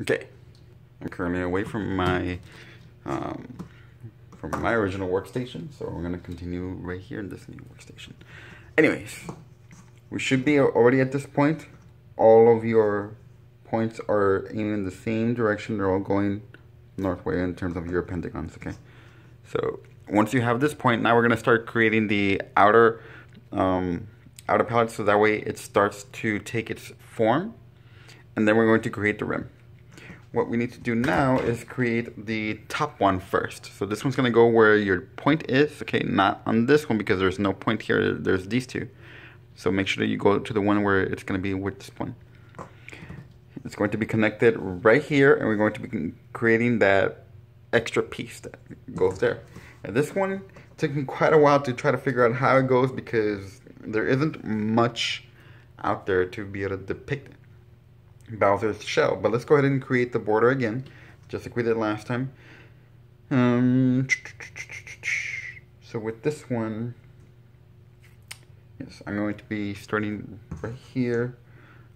Okay, I'm currently away from my original workstation, so we're gonna continue right here in this new workstation. Anyways, we should be already at this point. All of your points are aiming in the same direction. They're all going northward in terms of your pentagons. Okay, so once you have this point, now we're gonna start creating the outer palette, so that way it starts to take its form, and then we're going to create the rim. What we need to do now is create the top one first. So this one's gonna go where your point is, okay, not on this one because there's no point here, there's these two. So make sure that you go to the one where it's gonna be with this point. It's going to be connected right here, and we're going to be creating that extra piece that goes there. And this one took me quite a while to try to figure out how it goes because there isn't much out there to be able to depict Bowser's shell. But let's go ahead and create the border again, just like we did last time. So with this one, yes, I'm going to be starting right here.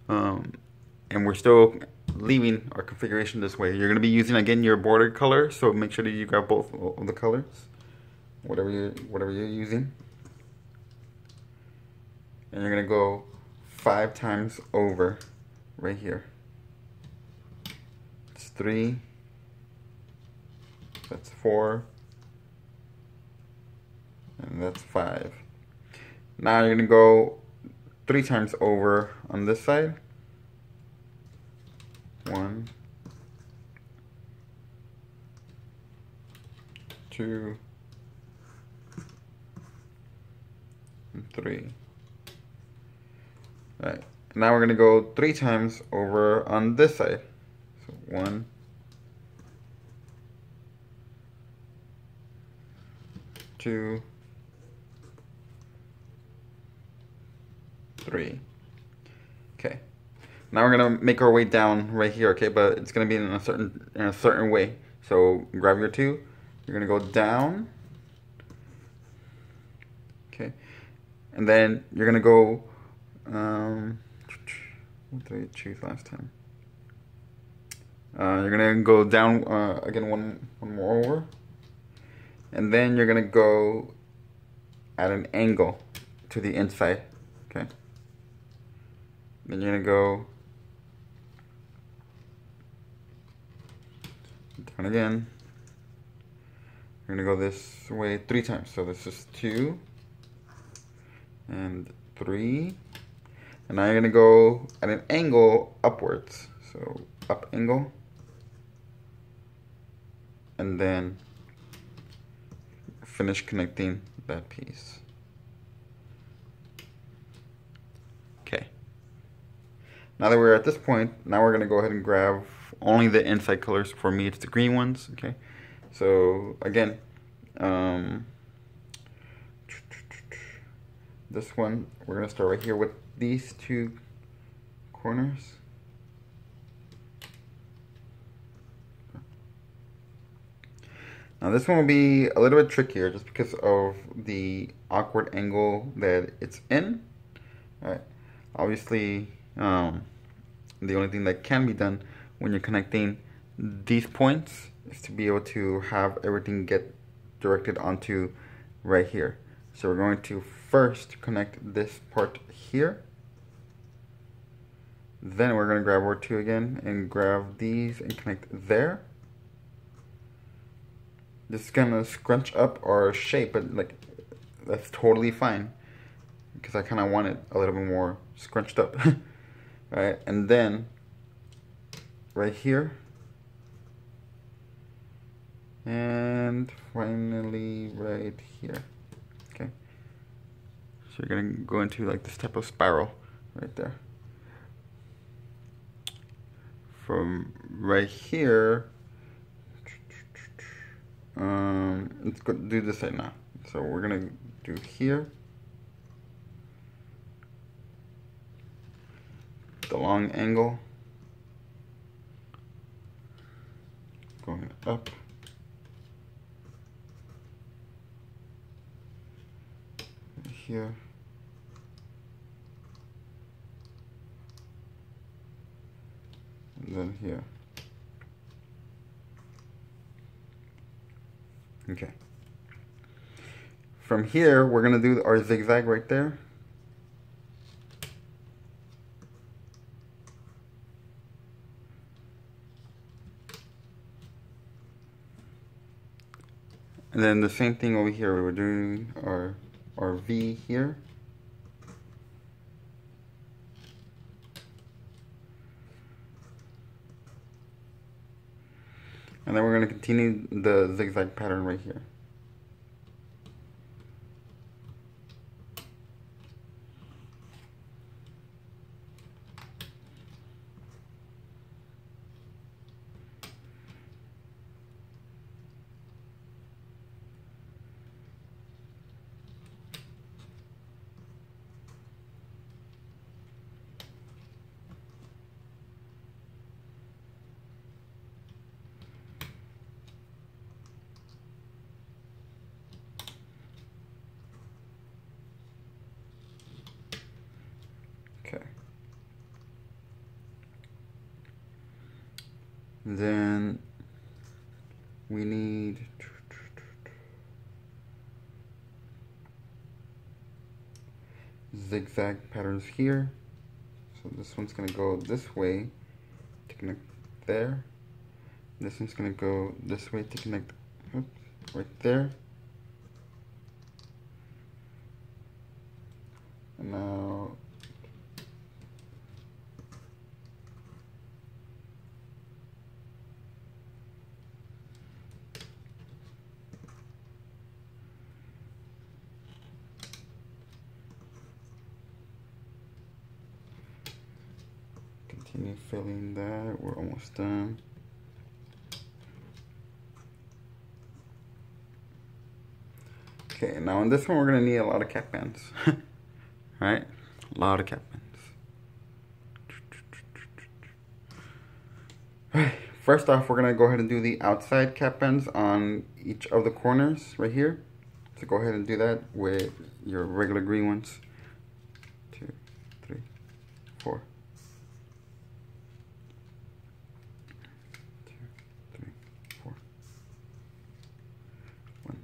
And we're still leaving our configuration this way. You're going to be using, again, your border color, so make sure that you grab both of the colors, whatever you're using. And you're going to go 5 times over right here. It's 3, that's 4, and that's 5. Now you're going to go 3 times over on this side. 1, 2, and 3. All right. Now we're gonna go 3 times over on this side. So 1, 2, 3. Okay. Now we're gonna make our way down right here, okay? But it's gonna be in a certain way. So grab your 2. You're gonna go down, okay? And then you're gonna go. What did I choose last time? You're gonna go down again one more over, and then you're gonna go at an angle to the inside, okay? Then you're gonna go down again. You're gonna go this way 3 times. So this is 2 and 3. And now you're gonna go at an angle upwards. So up angle. And then finish connecting that piece. Okay. Now that we're at this point, now we're gonna go ahead and grab only the inside colors. For me, it's the green ones, okay? So again, this one, we're gonna start right here with these 2 corners. Now this one will be a little bit trickier just because of the awkward angle that it's in. All right. Obviously, the only thing that can be done when you're connecting these points is to be able to have everything get directed onto right here. So we're going to first connect this part here. Then we're going to grab our 2 again and grab these and connect there. This is going to scrunch up our shape, but like that's totally fine because I kind of want it a little bit more scrunched up. Right, and then right here, and finally right here. Okay, so you're gonna go into like this type of spiral right there. From right here, let's go do this right now. So we're gonna do here, the long angle, going up, here, and then here. Okay. From here, we're going to do our zigzag right there. And then the same thing over here, we're doing our V here. And then we're going to continue the zigzag pattern right here. Okay. Then we need zigzag patterns here. So this one's going to go this way to connect there. This one's going to go this way to connect right there. And now continue filling that. We're almost done. Okay, now on this one we're going to need a lot of cap bands. Right? A lot of cap bands. Alright, first off we're going to go ahead and do the outside cap bands on each of the corners right here. So go ahead and do that with your regular green ones. 2, 3, 4. 2, 3, 4. 1,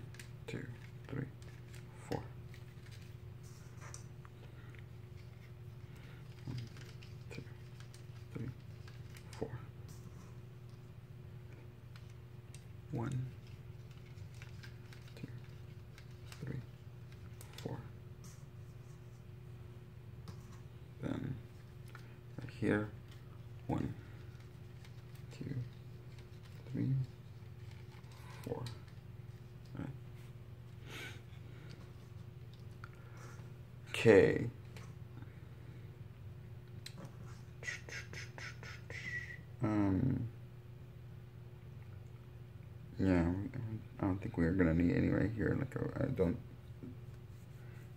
2, 3, 4. 1, 2, 3, 4. 1, 2, 3, 4. Then right here, 1, 2, 3, 4. Right. Okay. Yeah, I don't think we're gonna need any right here. Like I don't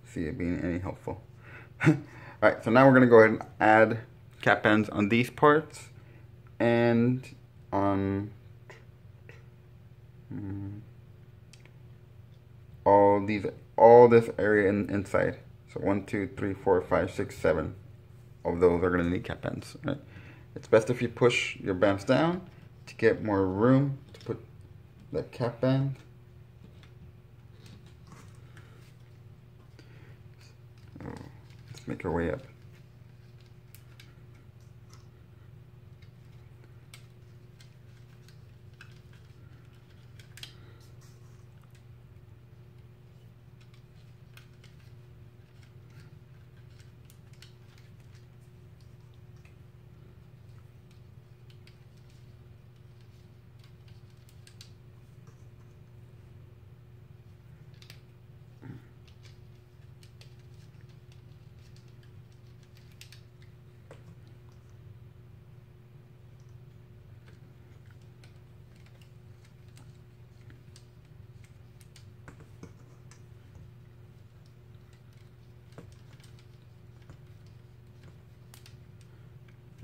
see it being any helpful. Alright, so now we're gonna go ahead and add cap bands on these parts and on all this area inside. So 1, 2, 3, 4, 5, 6, 7 of those are gonna need cap bands. Right? It's best if you push your bands down to get more room to put the cap band. So let's make our way up.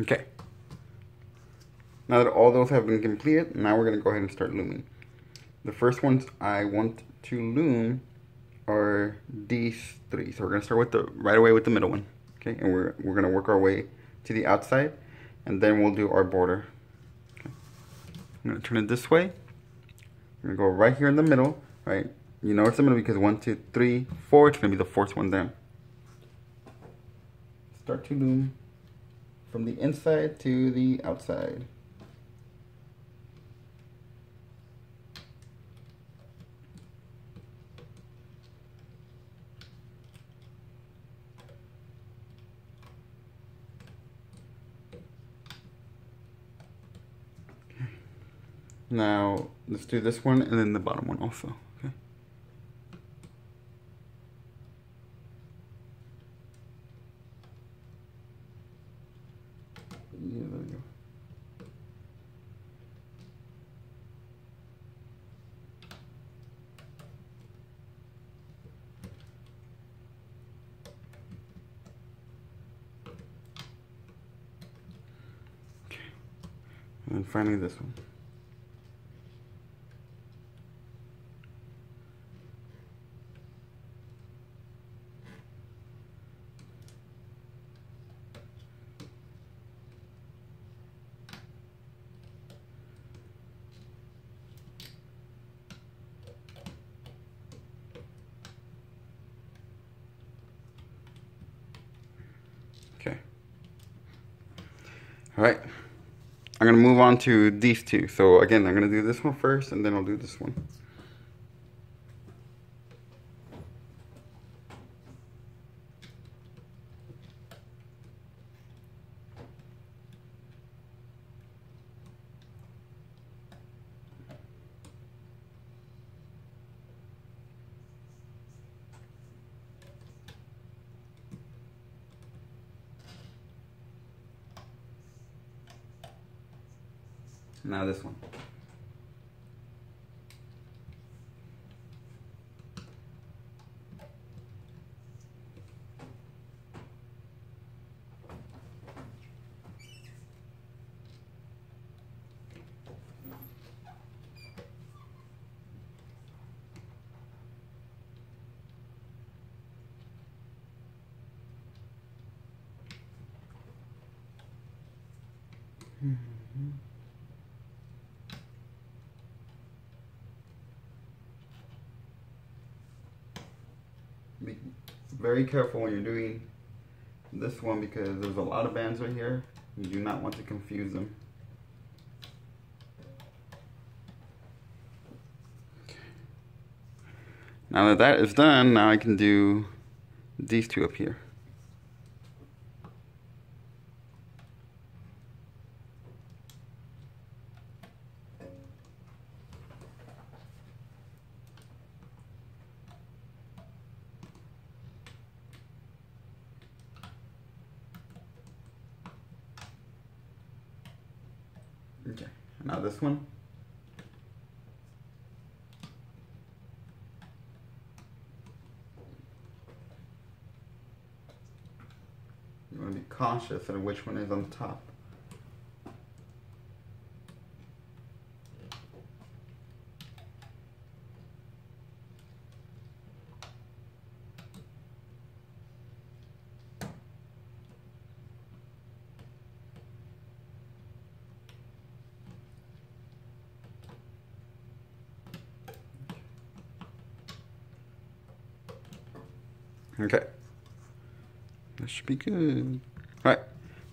Okay. Now that all those have been completed, now we're going to go ahead and start looming. The first ones I want to loom are these three. So we're going to start with right away with the middle one. Okay, and we're going to work our way to the outside, and then we'll do our border. Okay. I'm going to turn it this way. We're going to go right here in the middle, right? You know it's a minute because 1, 2, 3, 4. It's gonna be the fourth one down. Start to loom from the inside to the outside. Now let's do this one and then the bottom one also. Okay. Yeah, there we go. Okay. And then finally this one. Okay. All right. I'm going to move on to these two. So again, I'm going to do this one first and then I'll do this one. Now this one. Be very careful when you're doing this one because there's a lot of bands right here. You do not want to confuse them. Now that that is done, now I can do these two up here. Okay, now this one. You want to be cautious of which one is on top. Okay, that should be good. All right,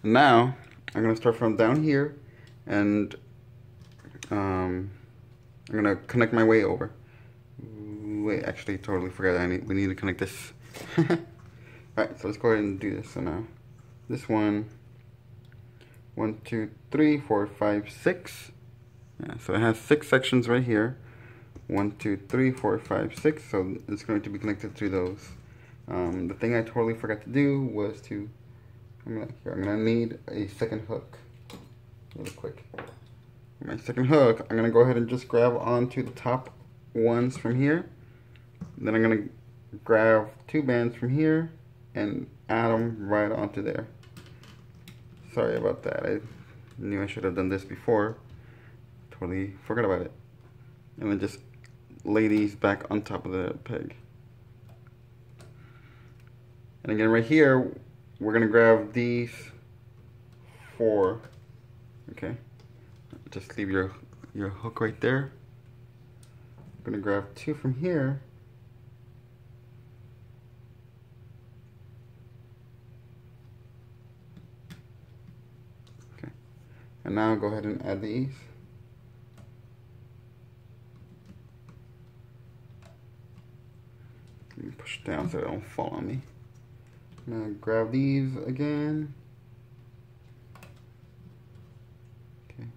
now I'm gonna start from down here, and I'm gonna connect my way over. Wait, actually, totally forgot. We need to connect this. All right, so let's go ahead and do this. So now, this one, 1, 2, 3, 4, 5, 6. Yeah, so it has 6 sections right here. 1, 2, 3, 4, 5, 6. So it's going to be connected to those. The thing I totally forgot to do was to, I'm gonna need a second hook, really quick. My second hook, I'm gonna go ahead and just grab onto the top ones from here. Then I'm gonna grab 2 bands from here and add them right onto there. Sorry about that. I knew I should have done this before. Totally forgot about it. And then just lay these back on top of the peg. And again, right here, we're gonna grab these 4. Okay, just leave your hook right there. gonna grab 2 from here. Okay. And now go ahead and add these. Let me push it down so they don't fall on me. Now grab these again. Okay.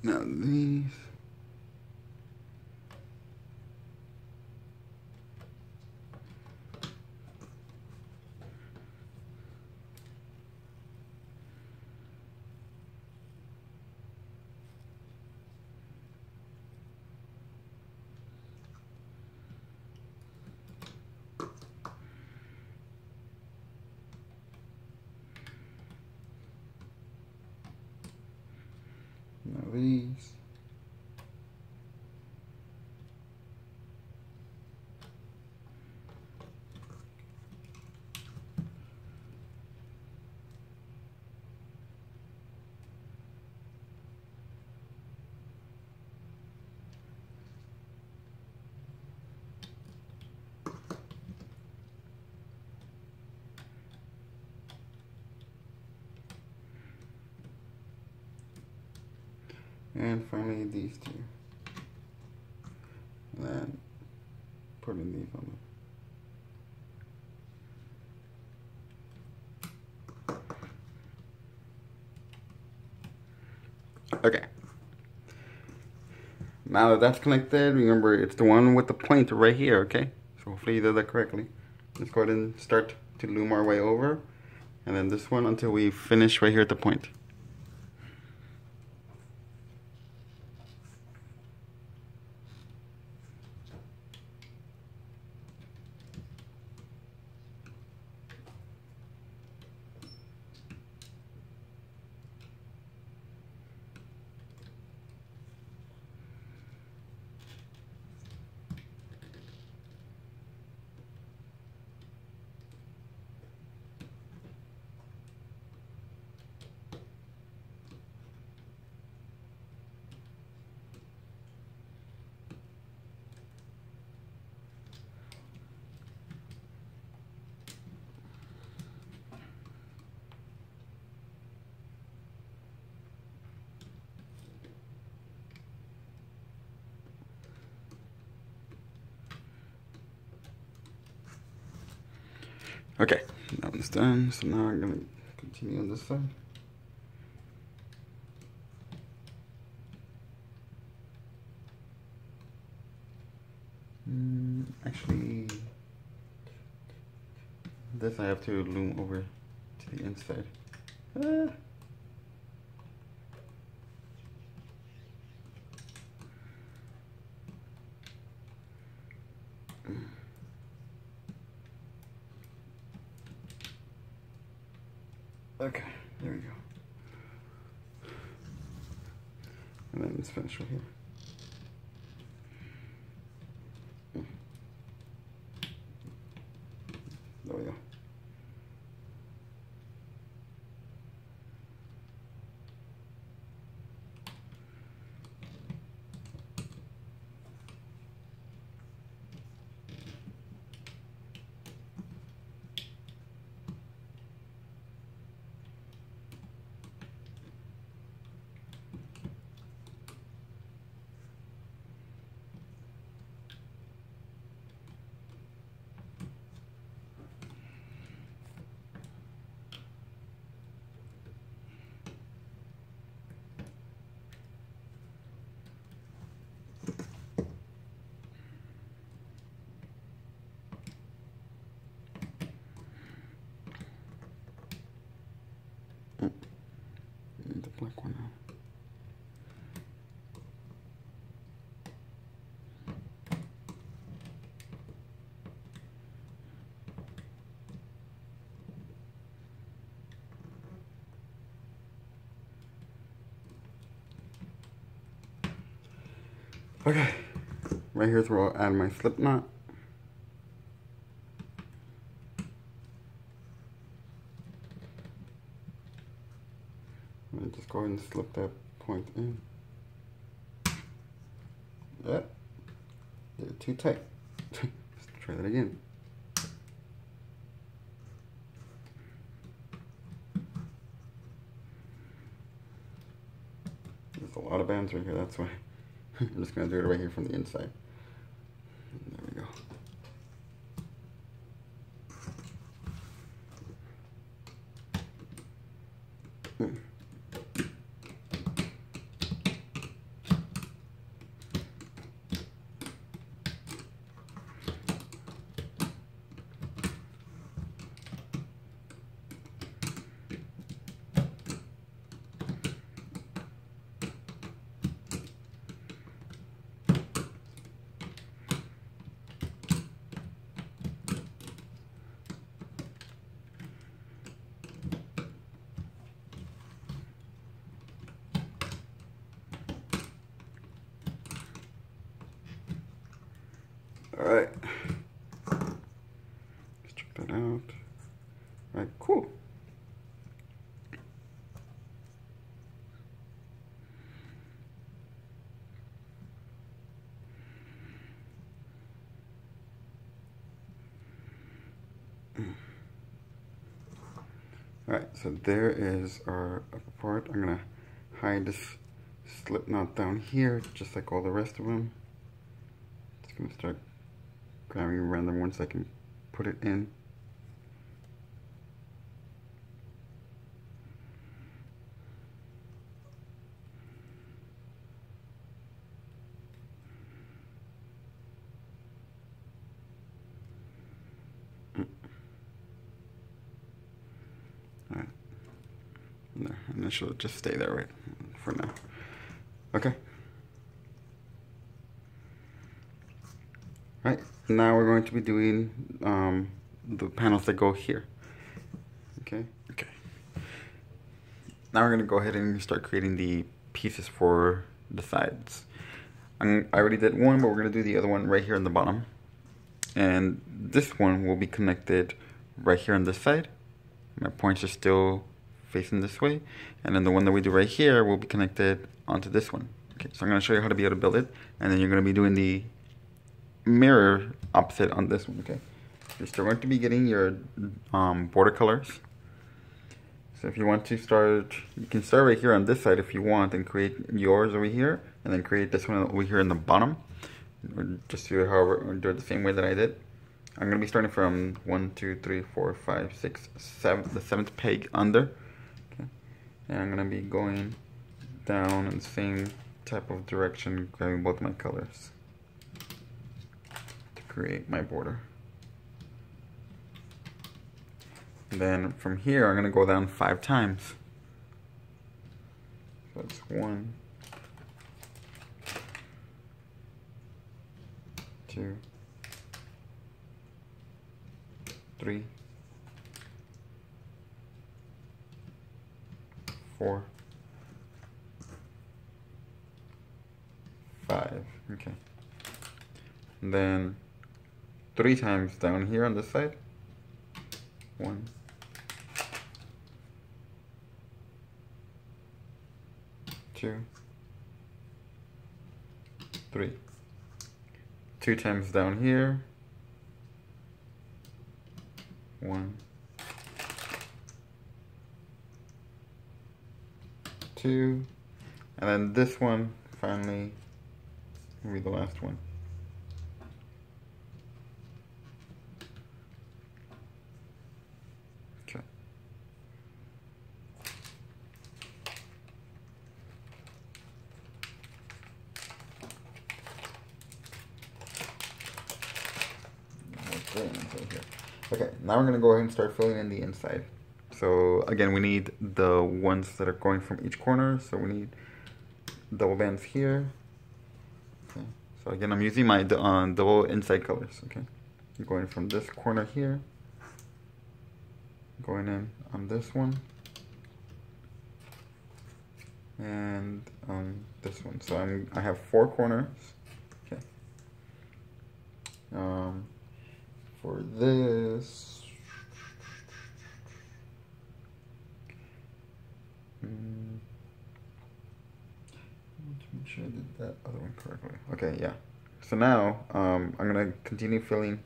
Now these. Now these. And finally these 2. And then putting these on there. Okay. Now that that's connected, remember it's the one with the pointer right here, okay? So hopefully you did that correctly. Let's go ahead and start to loom our way over. And then this one until we finish right here at the point. Okay, that one's done. So now I'm gonna continue on this side. Actually, this I have to loom over to the inside. Okay, there we go. And then let's finish right here. There we go. Okay, right here's where I'll add my slip knot. And just go ahead and slip that point in. Yep, did it too tight. Let's try that again. There's a lot of bands right here, that's why. I'm just going to do it right here from the inside. There we go. Alright, let's check that out. Alright, cool. Alright, so there is our upper part. I'm going to hide this slip knot down here, just like all the rest of them. Just going to start grabbing random ones I can put it in. Alright. There, and it should just stay there right for now. Okay. Right, now we're going to be doing the panels that go here. Okay. Now we're going to go ahead and start creating the pieces for the sides. I already did one, but we're going to do the other one right here on the bottom. And this one will be connected right here on this side. My points are still facing this way. And then the one that we do right here will be connected onto this one. Okay, so I'm going to show you how to be able to build it. And then you're going to be doing the mirror opposite on this one. Okay, you're still going to be getting your border colors. So if you want to start, you can start right here on this side if you want and create yours over here, and then create this one over here in the bottom, or just do it however, or do it the same way that I did. I'm going to be starting from 1 2 3 4 5 6 7, the 7th peg under. Okay, and I'm going to be going down in the same type of direction, grabbing both my colors to create my border. And then from here, I'm going to go down 5 times. So that's 1, 2, 3, 4, 5. Okay. And then 3 times down here on this side. 1, 2, 3. 2 times down here. 1, 2, and then this one finally will be the last one. Okay. Okay, now we're going to go ahead and start filling in the inside. So again, we need the ones that are going from each corner. So we need double bands here. Okay. So again, I'm using my double inside colors. Okay, I'm going from this corner here, going in on this one, and on this one. So I have 4 corners. For this, make sure I did that other one correctly. Okay, yeah. So now I'm gonna continue filling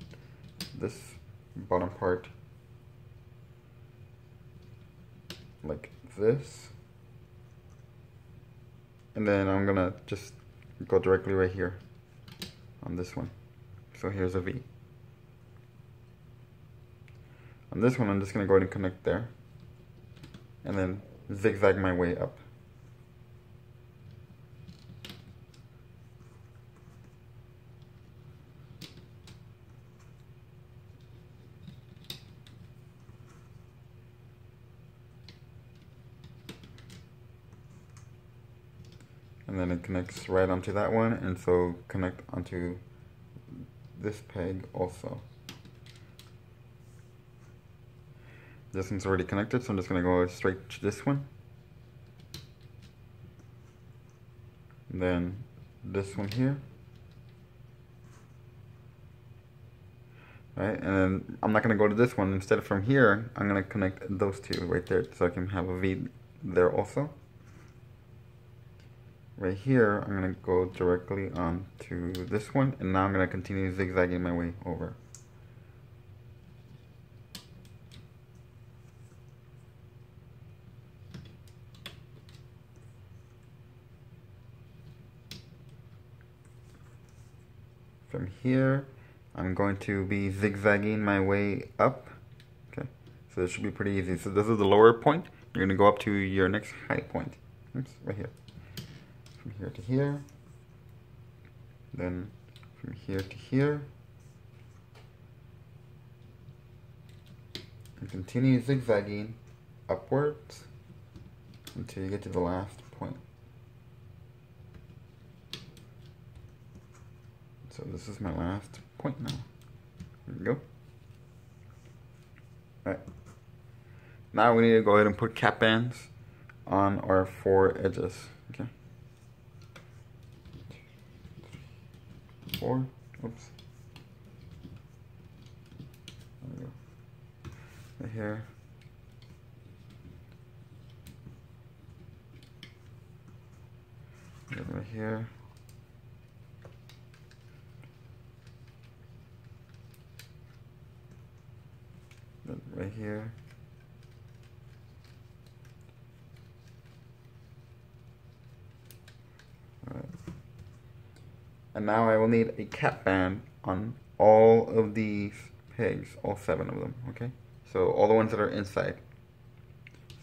this bottom part like this, and then I'm gonna just go directly right here on this one. So here's a V. On this one, I'm just gonna go ahead and connect there, and then zigzag my way up. And then it connects right onto that one, and so connect onto this peg also. This one's already connected, so I'm just going to go straight to this one. And then this one here. Right, and then I'm not going to go to this one. Instead, from here, I'm going to connect those two right there, so I can have a V there also. Right here, I'm going to go directly onto this one, and now I'm going to continue zigzagging my way over. From here, I'm going to be zigzagging my way up. Okay, so this should be pretty easy. So this is the lower point. You're going to go up to your next high point. Oops, right here. From here to here. Then from here to here. And continue zigzagging upwards until you get to the last point. So this is my last point now. There we go. Alright. Now we need to go ahead and put cap bands on our 4 edges. Okay. 4. Oops. There we go. Right here. Right here. Right here. Alright. And now I will need a cap band on all of these pegs, all 7 of them, okay? So all the ones that are inside.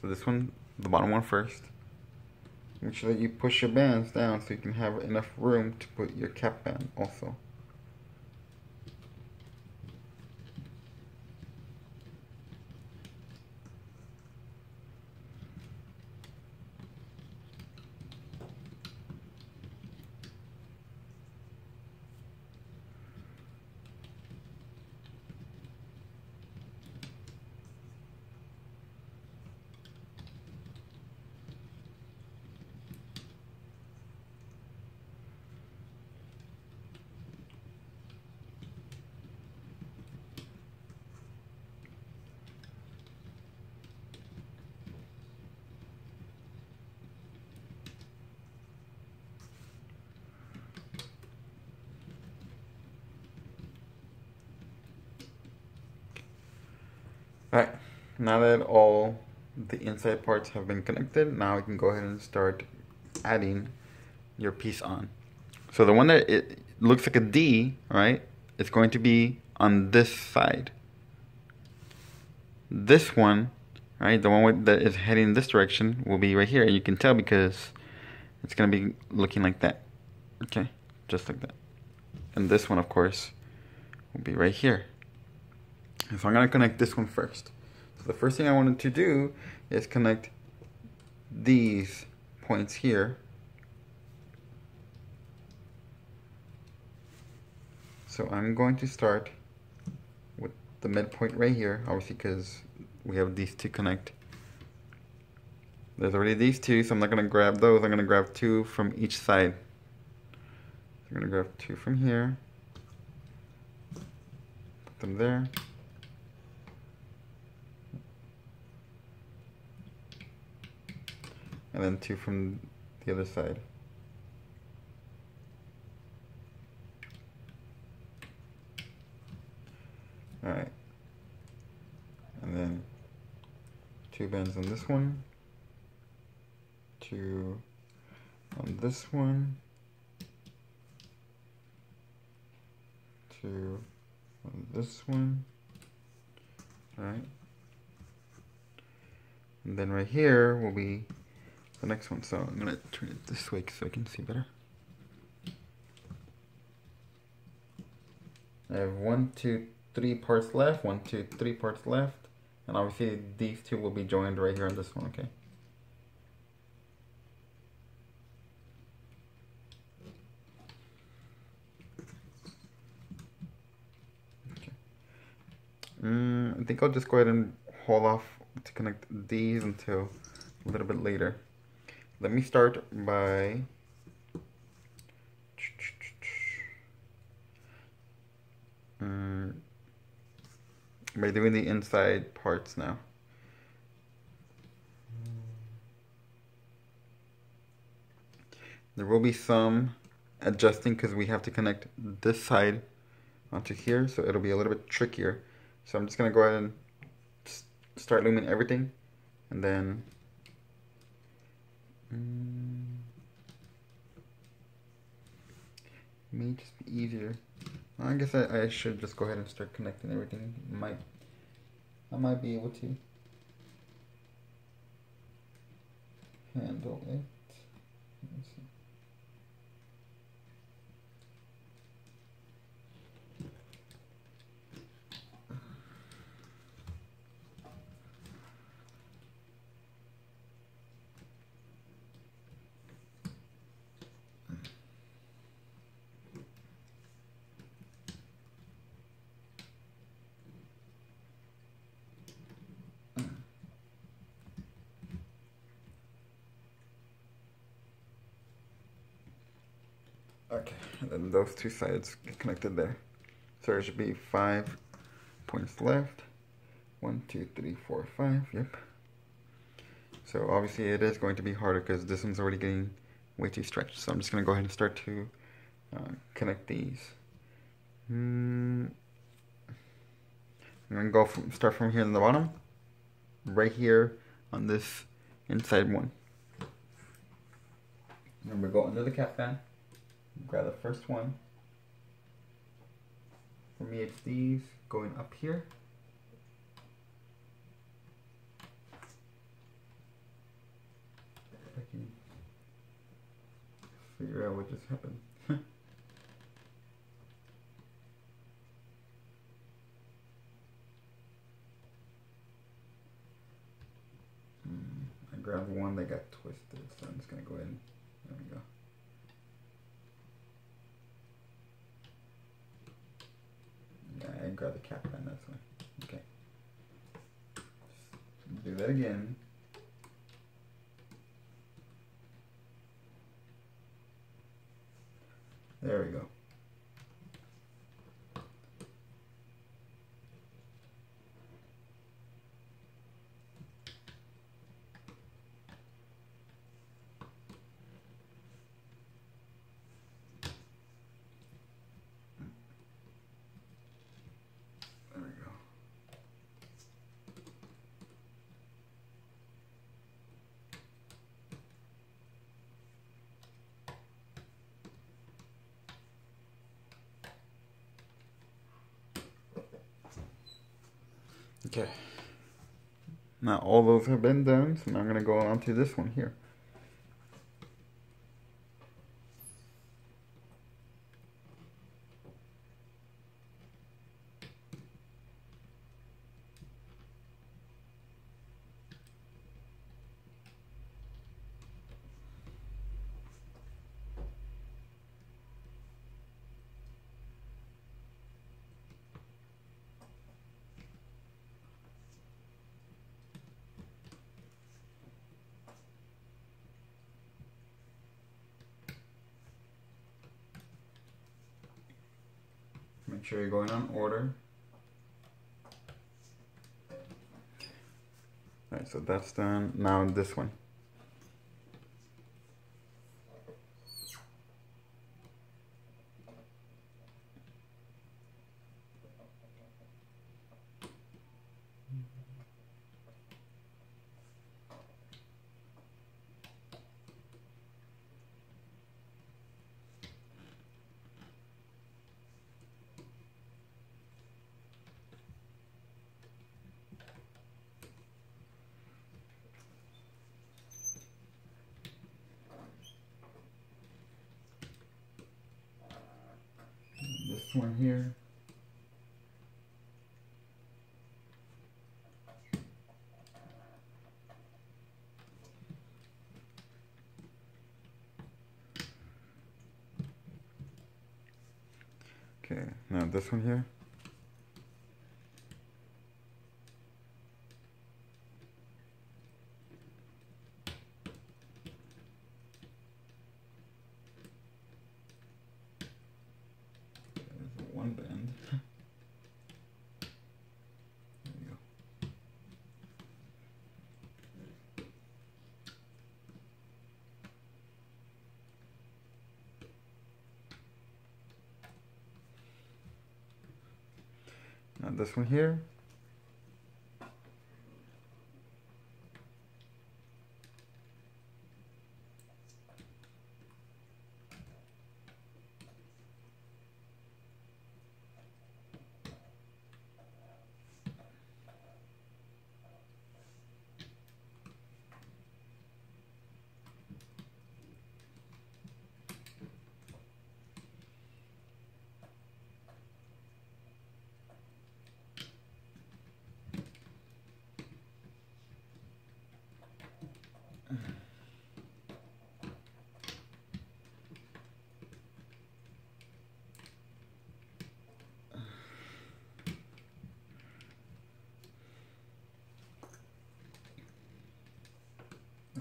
So this one, the bottom one first. Make sure that you push your bands down so you can have enough room to put your cap band also. Alright, now that all the inside parts have been connected, now we can go ahead and start adding your piece on. So the one that it looks like a D, right, it's going to be on this side. This one, right, the one that is heading this direction will be right here. And you can tell because it's going to be looking like that. Okay, just like that. And this one, of course, will be right here. So I'm going to connect this one first. So the first thing I wanted to do is connect these points here. So I'm going to start with the midpoint right here, obviously because we have these to connect. There's already these two, so I'm not going to grab those. I'm going to grab 2 from each side. So I'm going to grab 2 from here. them there. And then 2 from the other side. Alright. And then 2 bands on this one. 2 on this one. 2 on this one. Alright. And then right here will be the next one. So I'm gonna turn it this way so I can see better. I have 1, 2, 3 parts left, 1, 2, 3 parts left, and obviously these 2 will be joined right here on this one, okay? I think I'll just go ahead and hold off to connect these until a little bit later. Let me start by doing the inside parts now. There will be some adjusting because we have to connect this side onto here, so it'll be a little bit trickier. So I'm just gonna go ahead and start looming everything, and then may just be easier. I guess I should just go ahead and start connecting everything. I might be able to handle it. Let's see. Okay, and then those 2 sides get connected there. So there should be 5 points left. 1, 2, 3, 4, 5, yep. So obviously it is going to be harder because this one's already getting way too stretched. So I'm just going to go ahead and start to connect these. I'm going to start from here in the bottom, right here on this inside one. Remember, go under the cap fan. Grab the first one. For me, it's these going up here. I can figure out what just happened. I grabbed one that got twisted, so I'm just gonna go ahead and there we go. I grab the cap fan, that's why. Okay. Just do that again. There we go. Okay, now all those have been done, so now I'm going to go on to this one here. Make sure you're going on order. so that's done. Now this one. This one here. Okay, now this one here. One bend. There you go. Now this one here.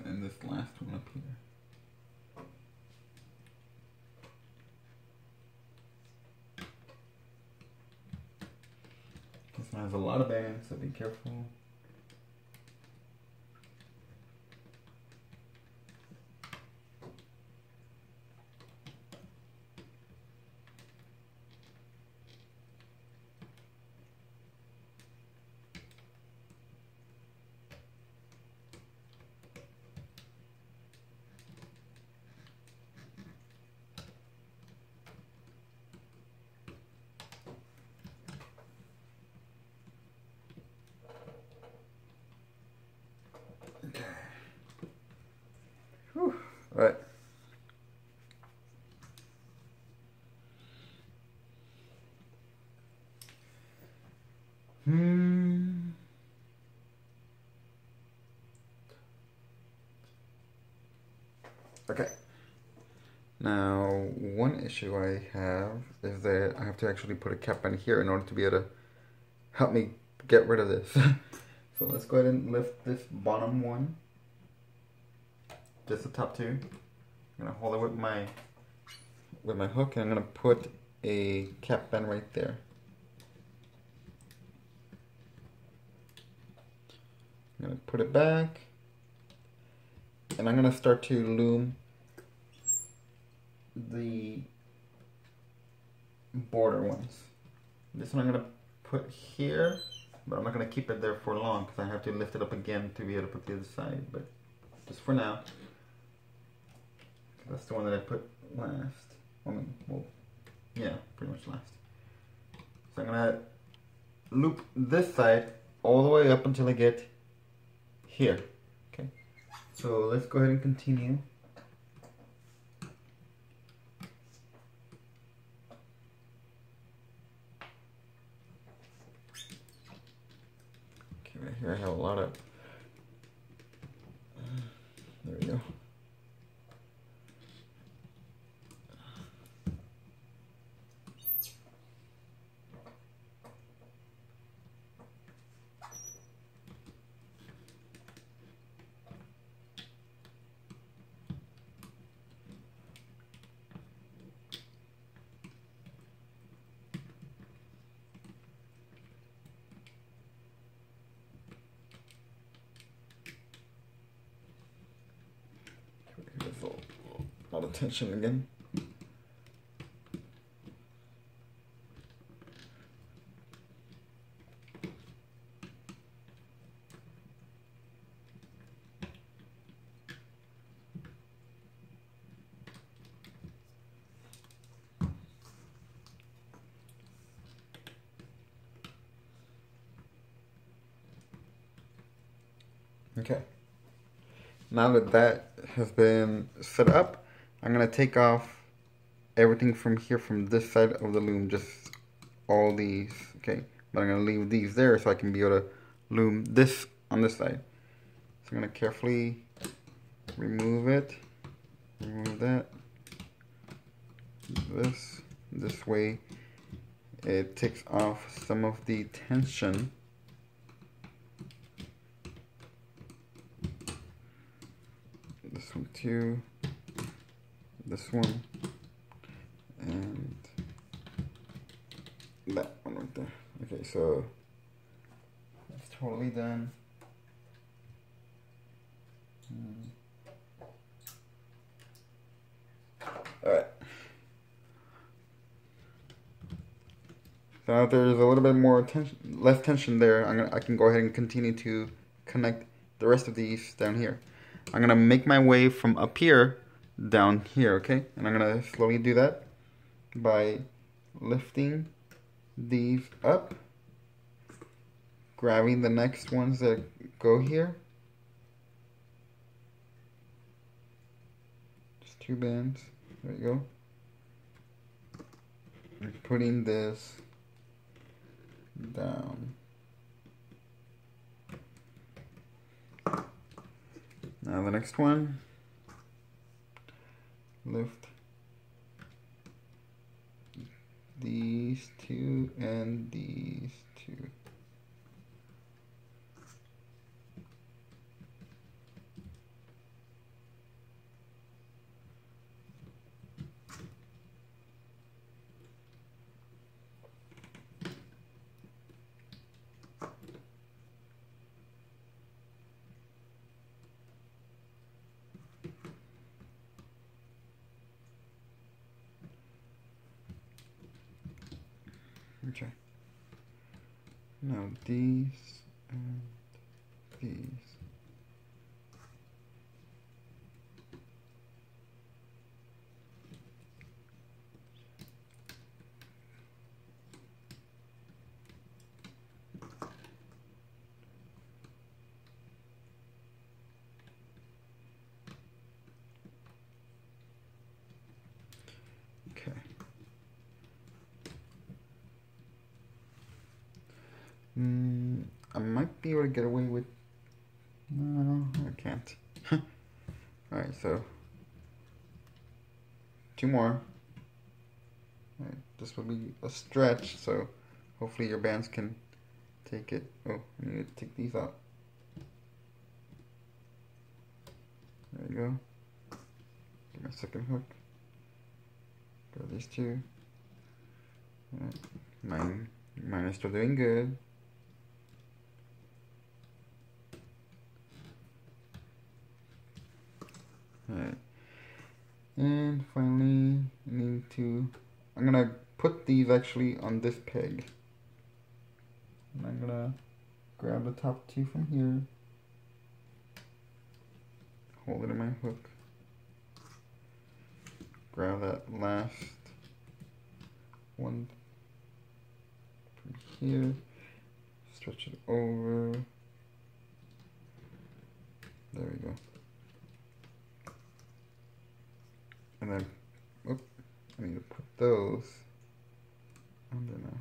And this last one up here. This one has a lot of bands, so be careful. Okay. Whew. All right. Okay. Now, one issue I have is that I have to actually put a cap on here in order to be able to help me get rid of this. So let's go ahead and lift this bottom one, just the top two. I'm gonna hold it with my hook, and I'm gonna put a cap band right there. I'm gonna put it back, and I'm gonna start to loom the border ones. This one I'm gonna put here, but I'm not going to keep it there for long because I have to lift it up again to be able to put the other side, but just for now. That's the one that I put last. I mean, well, yeah, pretty much last. So I'm going to loop this side all the way up until I get here. Okay, so let's go ahead and continue. Right here I have a lot of, there we go. lot of tension again. Okay, now that that has been set up, I'm going to take off everything from here, from this side of the loom, just all these, okay? But I'm going to leave these there so I can be able to loom this on this side. So I'm going to carefully remove it, remove that, this way it takes off some of the tension. This one too, this one, and that one right there. Okay, so that's totally done. Alright. So now there's a little bit more tension, less tension there. I can go ahead and continue to connect the rest of these down here. I'm gonna make my way from up here down here, okay? And I'm gonna slowly do that by lifting these up, grabbing the next ones that go here. Just 2 bands. There you go. And putting this down. Now the next one, lift these 2 and these 2. Okay. Now these and these. Okay. I might be able to get away with... No, I can't. Alright, so 2 more. Alright, this will be a stretch, so hopefully your bands can take it. Oh, I need to take these out. There you go. Get my second hook. Got these 2. Alright, mine is still doing good. Alright, and finally I need to, I'm gonna put these actually on this peg, and I'm gonna grab the top 2 from here, hold it in my hook, grab that last one from here, stretch it over, there we go. And then, oops, I need to put those under now.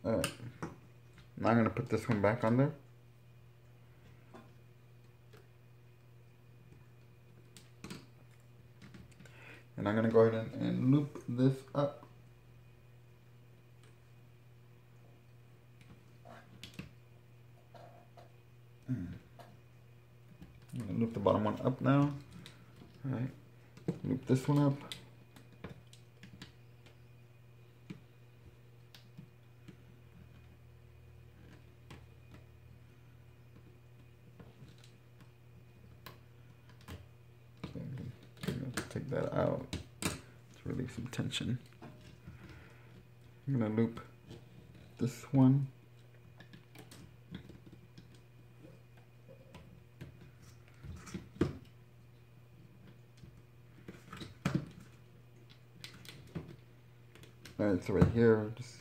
Alright, now I'm going to put this one back on there. And I'm going to go ahead and loop this up. I'm going to loop the bottom one up now. Alright, loop this one up. take that out to relieve some tension. I'm gonna loop this one. Alright, so right here, just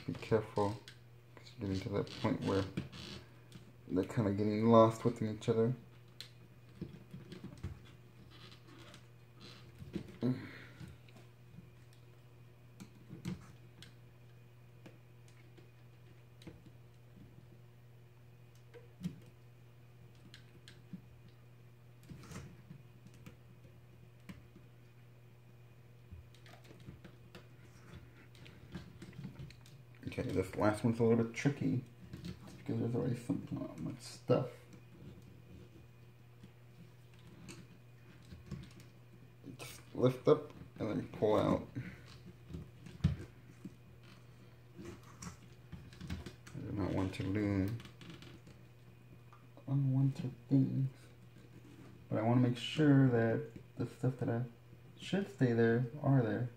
be careful, because you're getting to that point where they're kind of getting lost within each other. Okay, this last one's a little bit tricky because there's already so much stuff. Just lift up and then pull out. I do not want to loom unwanted things, but I want to make sure that the stuff that I should stay there are there.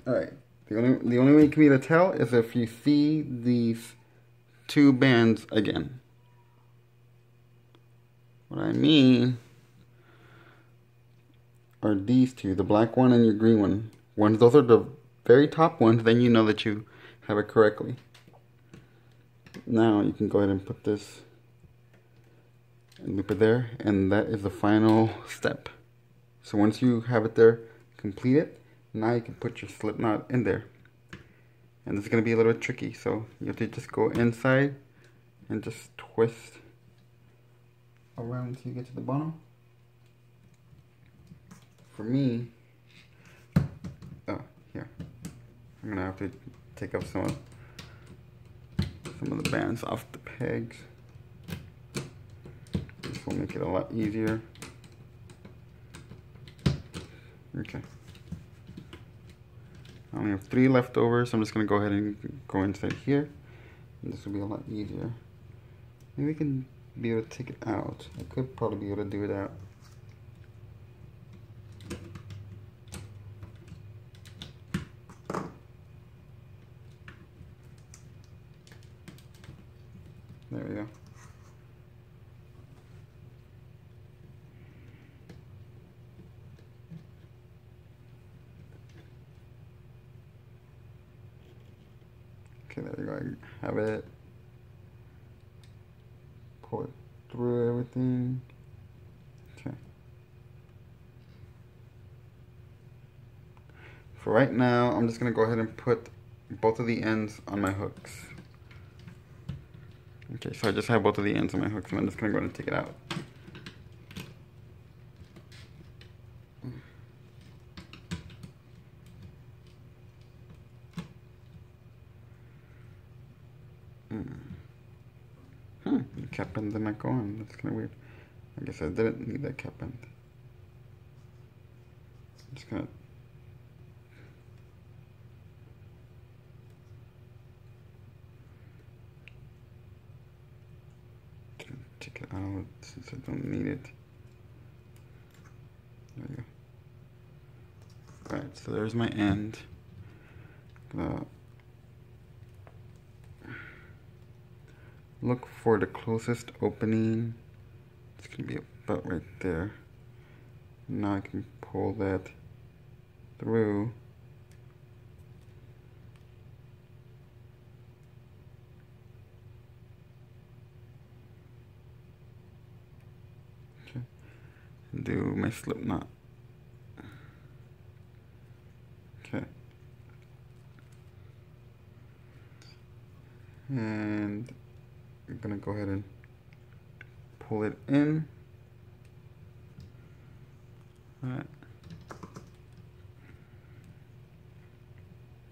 Alright, the only way for me to tell is if you see these two bands again. What I mean are these two, the black one and your green one. Once those are the very top ones, then you know that you have it correctly. Now you can go ahead and put this and loop it there, and that is the final step. So once you have it there, complete it. Now you can put your slip knot in there. And this is going to be a little bit tricky, so you have to just go inside and just twist around until you get to the bottom. For me, here, I'm going to have to take off some of the bands off the pegs. This will make it a lot easier. Okay. I only have 3 left over, so I'm just going to go ahead and go inside here. And this will be a lot easier. Maybe we can be able to take it out. I could probably be able to do it out. There we go. Okay, there we go. I have it. Pull it through everything. Okay. For right now, I'm just going to go ahead and put both of the ends on my hooks. Okay, so I just have both of the ends on my hooks, and I'm just going to go ahead and take it out. The cap end did not go on. That's kind of weird. I guess I didn't need that cap end. I'm just gonna take it out since I don't need it. There you go. Alright, so there's my end. Gonna look for the closest opening. It's gonna be about right there. Now I can pull that through. Okay. And do my slip knot. Okay. And I'm gonna go ahead and pull it in. Alright.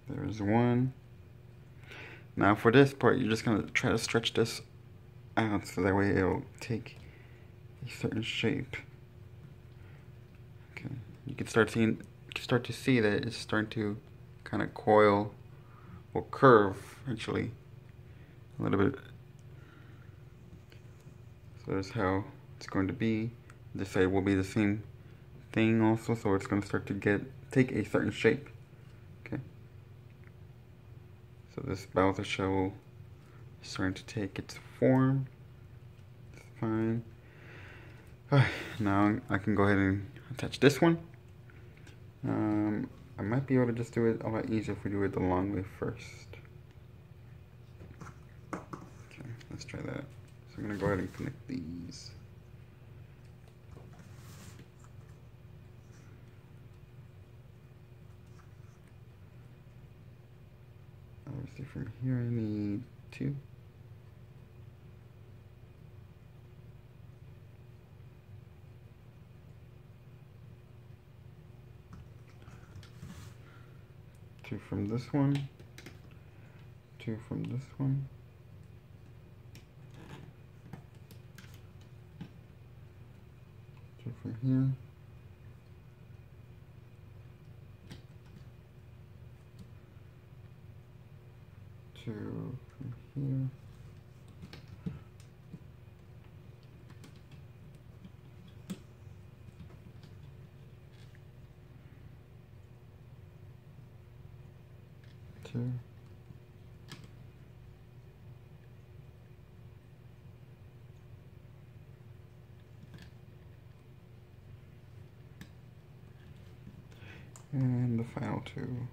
There's one. Now for this part, you're just gonna try to stretch this out so that way it'll take a certain shape. Okay, you can start to see that it's starting to kind of coil or curve actually a little bit. So that's how it's going to be. This side will be the same thing also, so it's going to start to take a certain shape. Okay. So this Bouzer shell is starting to take its form. It's fine. Alright, now I can go ahead and attach this one. I might be able to just do it a lot easier if we do it the long way first. Okay, let's try that. So I'm going to go ahead and connect these. Obviously from here I need 2. Two from this one, 2 from this one, 2 from here, 2 from here, 2. And the final 2.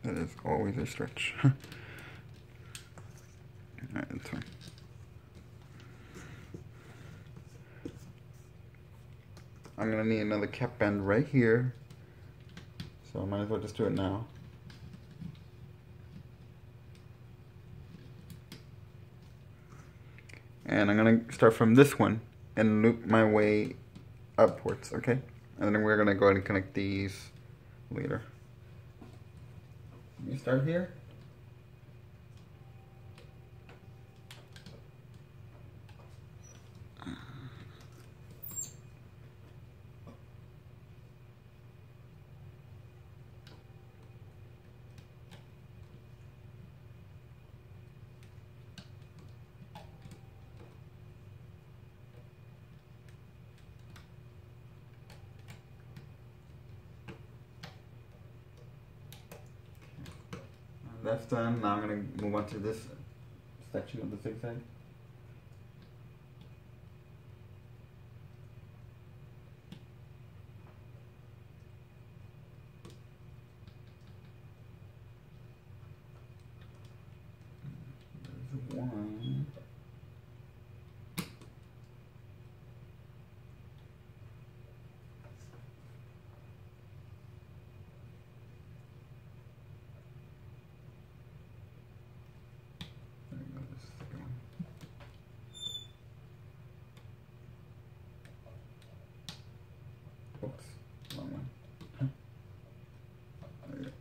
That is always a stretch. Alright, that's fine. I'm gonna need another cap band right here, so I might as well just do it now. And I'm gonna start from this one and loop my way upwards, okay? And then we're gonna go ahead and connect these later. You start here. That's done. Now I'm going to move on to this section of the zigzag. There's one. Oops, wrong one. There you go.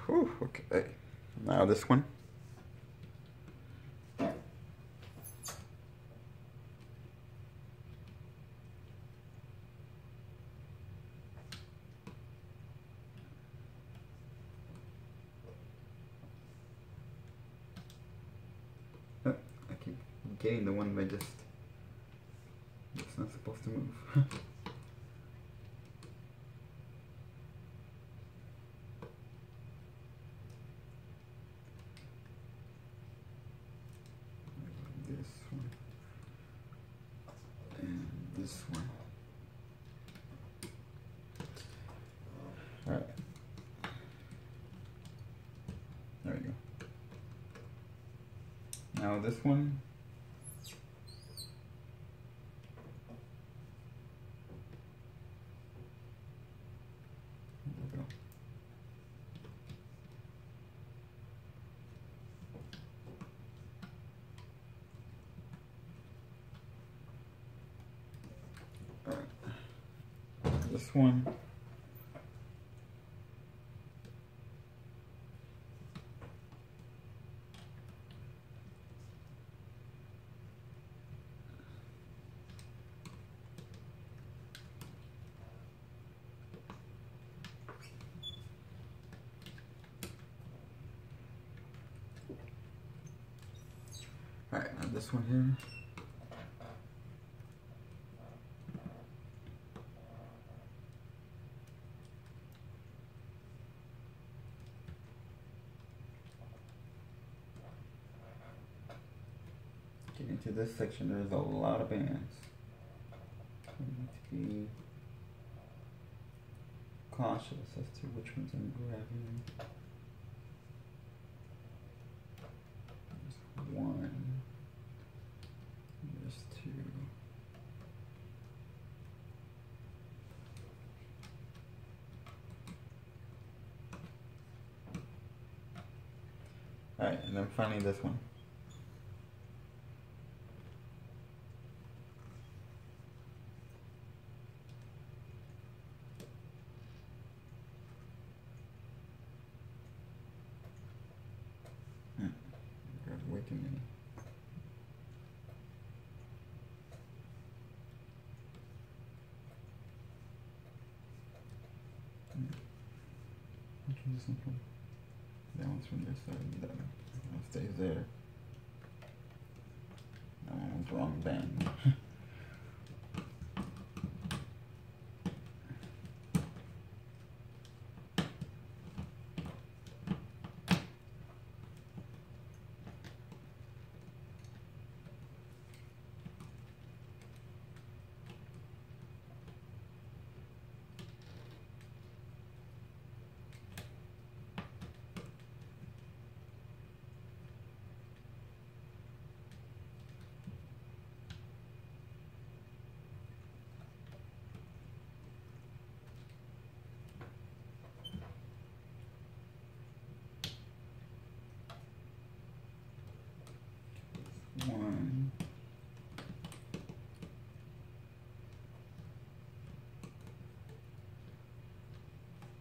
Whew, okay, now this one. Getting the one by just it's not supposed to move. This one and this one. All right, there we go. Now this one. Alright. This one. Alright, now this one here. Getting to this section, there's a lot of bands. You need to be cautious as to which ones I'm grabbing. There's one. There's two. Alright, and then finally this one. Way too many. Which one is this one from? That one's from this side. That one stays there. That one was wrong band. One.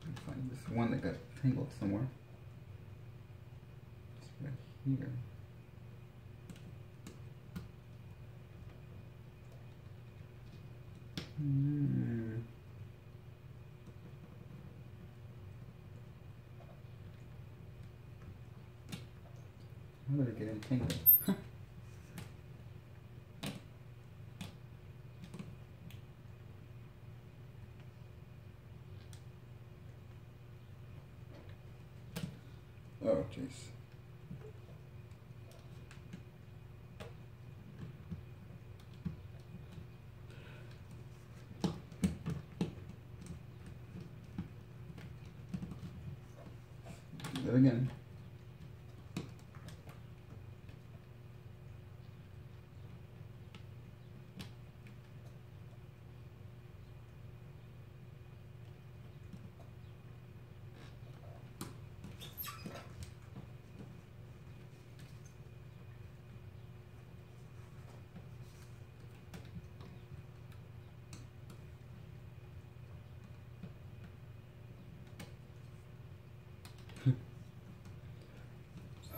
Let's find this one that got tangled somewhere. It's right here. How did it get entangled? Oh, jeez. Do it again.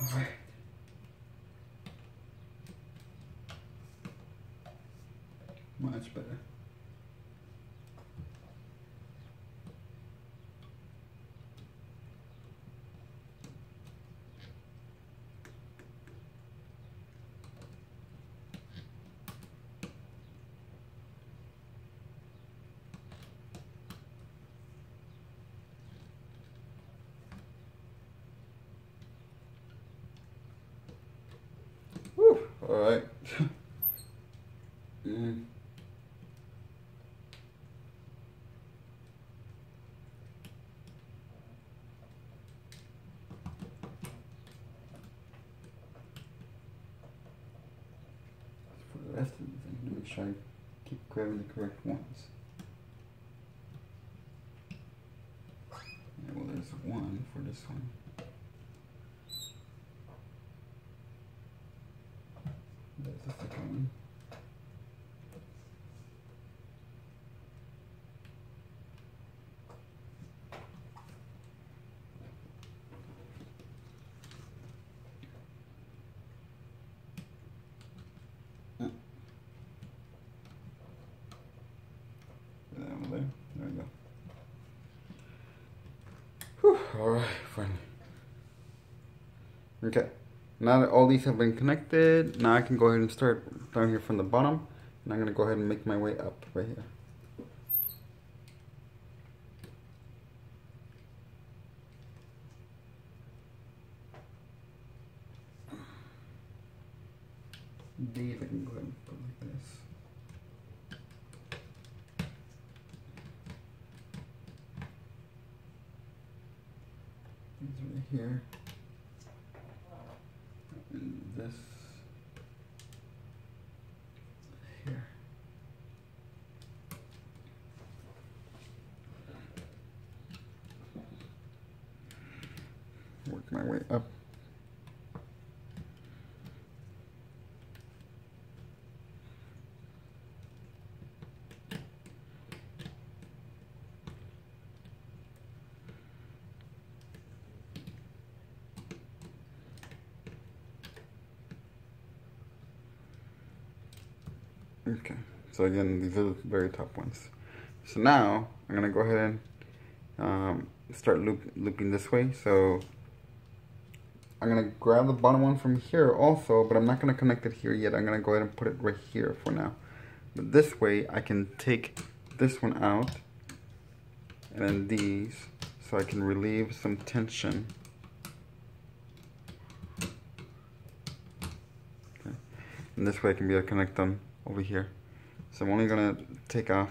Alright. Much better. All right. For the rest of these, I'm going to make sure I keep grabbing the correct ones. Yeah, well, there's one for this one. There's the second one. Alright, fine. Okay, now that all these have been connected, now I can go ahead and start down here from the bottom. And I'm going to go ahead and make my way up right here. These I can go ahead and put like this. These right here. And this here. Work my way up. Okay, so again, these are the very top ones. So now I'm gonna go ahead and start looping this way. So I'm gonna grab the bottom one from here also, but I'm not gonna connect it here yet. I'm gonna go ahead and put it right here for now. But this way I can take this one out and then these, so I can relieve some tension. Okay. And this way I can be able to connect them over here. So I'm only gonna take off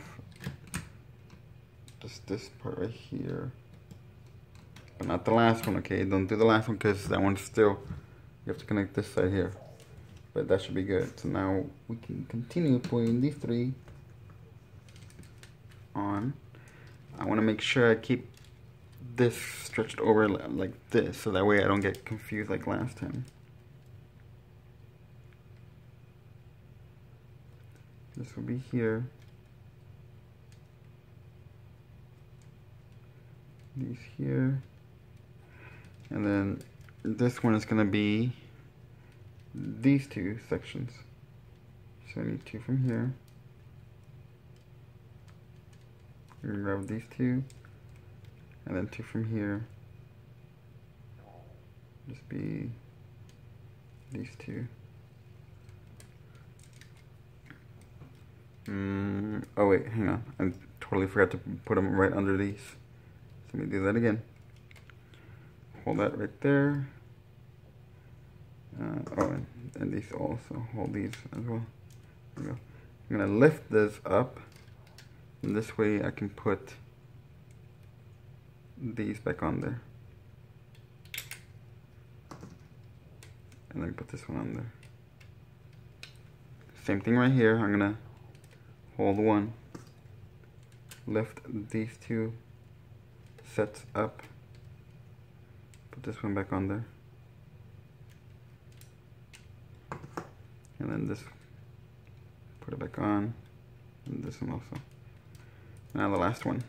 just this part right here, but not the last one. Okay, don't do the last one because that one's still, you have to connect this side here, but that should be good. So now we can continue putting these three on. I want to make sure I keep this stretched over like this, so that way I don't get confused like last time. This will be here. These here. And then this one is going to be these two sections. So I need two from here. I'm going to grab these two. And then two from here. Just be these two. Oh wait, hang on. I totally forgot to put them right under these. So let me do that again. Hold that right there. Oh, and these also. Hold these as well. There we go. I'm gonna lift this up, and this way I can put these back on there. And then put this one on there. Same thing right here. I'm gonna hold one, lift these two sets up, put this one back on there, and then this, put it back on, and this one also. Now the last one.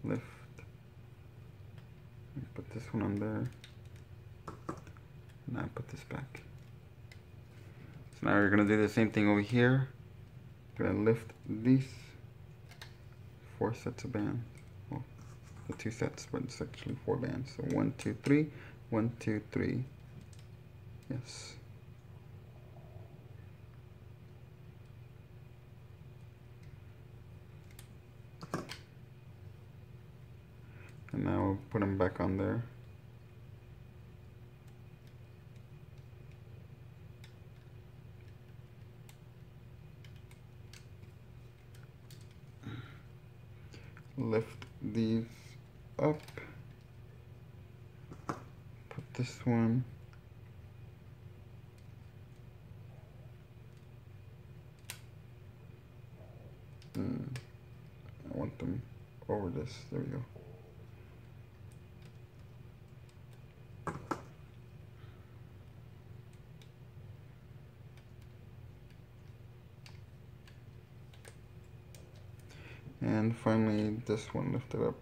Lift, and put this one on there. Now put this back. So now we're going to do the same thing over here. We're going to lift these 4 sets of bands. Well, the 2 sets, but it's actually 4 bands. So 1, 2, 3, 1, 2, 3. Yes. And now we'll put them back on there. Lift these up, put this one, I want them over this, there we go. And finally, this one lifted up.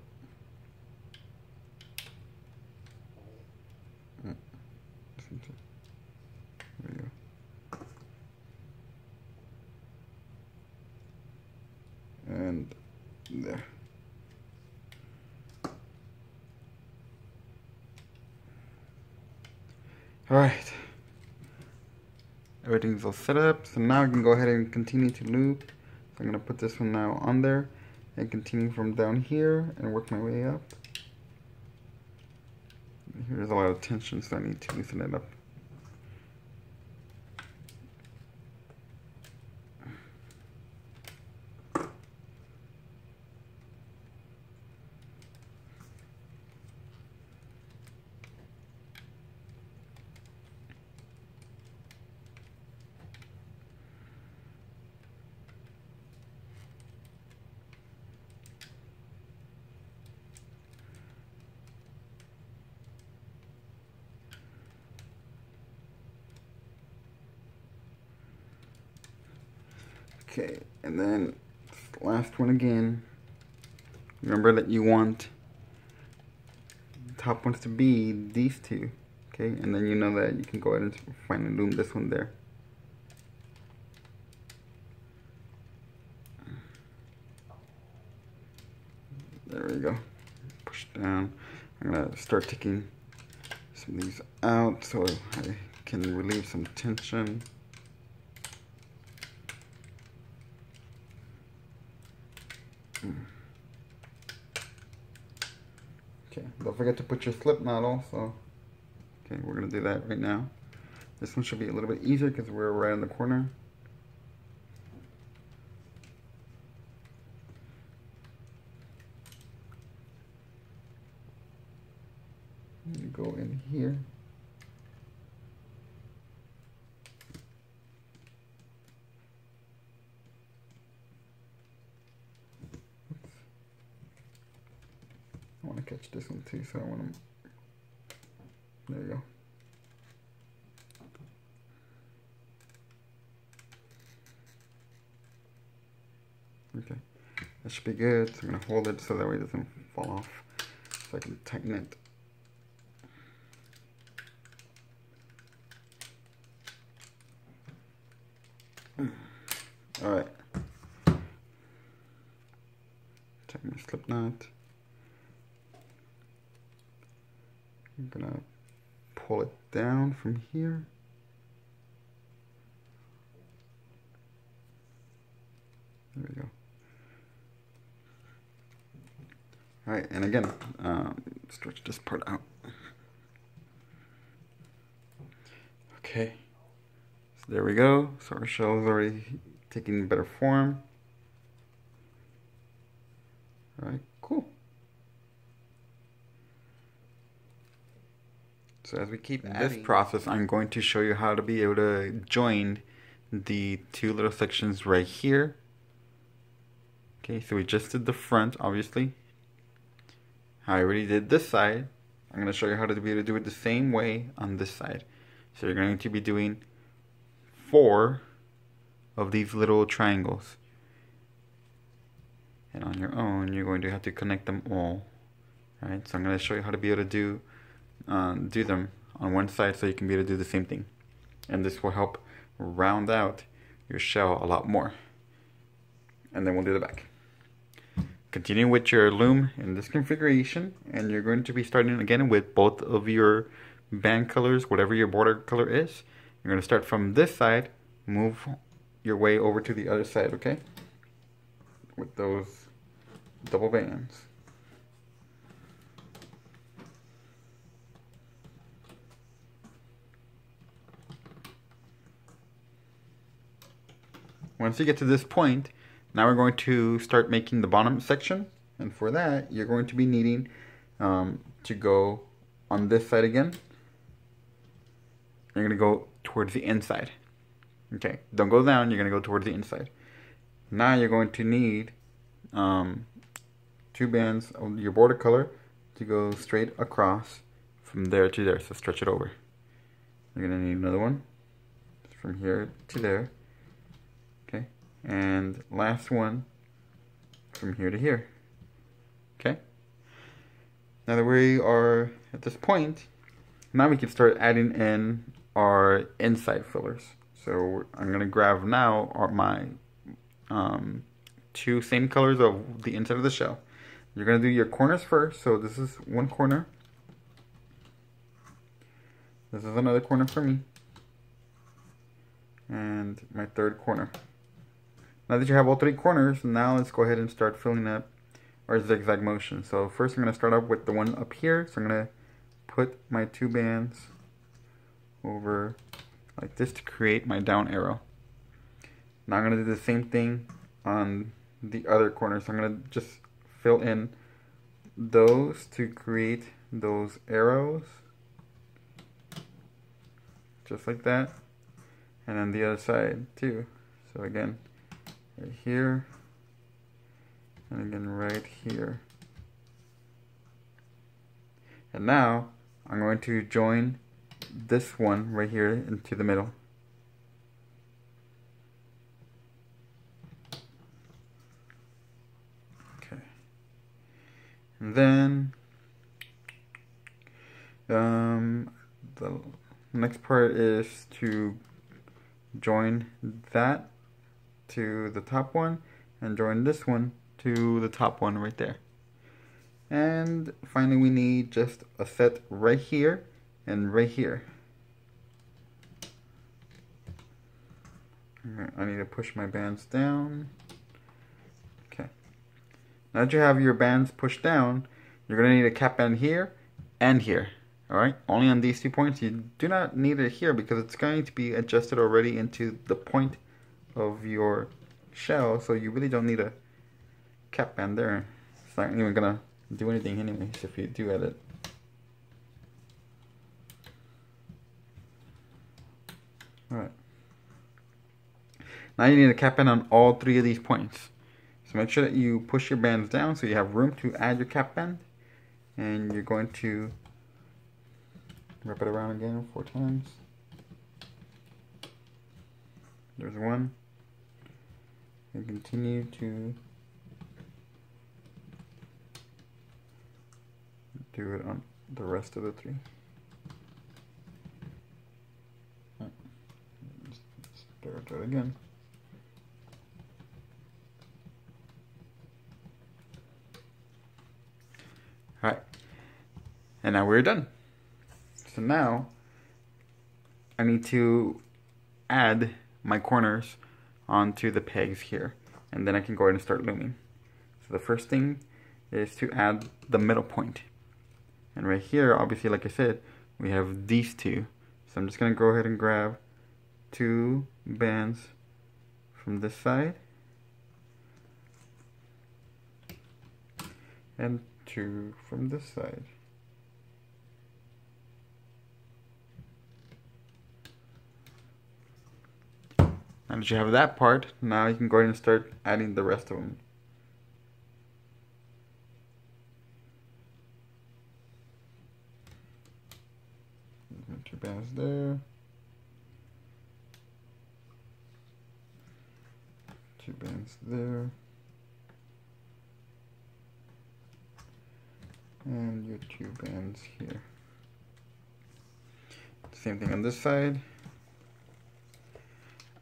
There we go. Alright. Everything's all set up. So now I can go ahead and continue to loop. So I'm going to put this one now on there and continue from down here and work my way up. Here's a lot of tension, so I need to loosen it up. Okay, and then the last one again. Remember that you want the top ones to be these two. Okay, and then you know that you can go ahead and finally loom this one there. There we go. Push down. I'm gonna start taking some of these out so I can relieve some tension. Okay, don't forget to put your slip knot also. Okay, we're gonna do that right now. This one should be a little bit easier because we're right in the corner. Go in here. I want to catch this one too, so I want to. There you go. Okay, that should be good. So I'm going to hold it so that way it doesn't fall off. So I can tighten it. Alright. Tighten my slip knot. I'm gonna pull it down from here. There we go. Alright, and again, stretch this part out. Okay, so there we go. So our shell is already taking better form. Alright, cool. So as we keep adding this process, I'm going to show you how to be able to join the two little sections right here. Okay, so we just did the front, obviously. I already did this side. I'm going to show you how to be able to do it the same way on this side. So you're going to be doing 4 of these little triangles. And on your own, you're going to have to connect them all. Alright, so I'm going to show you how to be able to do them on one side so you can be able to do the same thing. And this will help round out your shell a lot more. And then we'll do the back. Continue with your loom in this configuration, and you're going to be starting again with both of your band colors, whatever your border color is. You're going to start from this side, move your way over to the other side, okay? With those double bands. Once you get to this point, now we're going to start making the bottom section, and for that you're going to be needing to go on this side again. You're going to go towards the inside. Okay, don't go down, you're going to go towards the inside. Now you're going to need 2 bands of your border color to go straight across from there to there, so stretch it over. You're going to need another one from here to there. Okay, and last one from here to here. Okay, now that we are at this point, now we can start adding in our inside fillers. So I'm going to grab now my 2 same colors of the inside of the shell. You're going to do your corners first, so this is one corner. This is another corner for me. And my third corner. Now that you have all three corners, now let's go ahead and start filling up our zigzag motion. So first I'm going to start off with the one up here. So I'm going to put my 2 bands over like this to create my down arrow. Now I'm going to do the same thing on the other corner. So I'm going to just fill in those to create those arrows. Just like that. And then the other side too. So again, right here. And again right here. And now I'm going to join this one right here into the middle. Okay. And then the next part is to join that to the top one and join this one to the top one right there. And finally we need just a set right here and right here. I need to push my bands down. Okay. Now that you have your bands pushed down, you're going to need a cap band here and here. Alright, only on these 2 points. You do not need it here because it's going to be adjusted already into the point of your shell, so you really don't need a cap band there. It's not even gonna do anything anyways if you do edit. Alright. Now you need a cap band on all 3 of these points. So make sure that you push your bands down so you have room to add your cap band. And you're going to wrap it around again 4 times. There's 1. And continue to do it on the rest of the 3. Just do it again. Alright. And now we're done. So now I need to add my corners onto the pegs here, and then I can go ahead and start looming. So the first thing is to add the middle point. And right here, obviously, like I said, we have these 2. So I'm just going to go ahead and grab 2 bands from this side and 2 from this side. Now that you have that part, now you can go ahead and start adding the rest of them. Two bands there. 2 bands there. And your 2 bands here. Same thing on this side.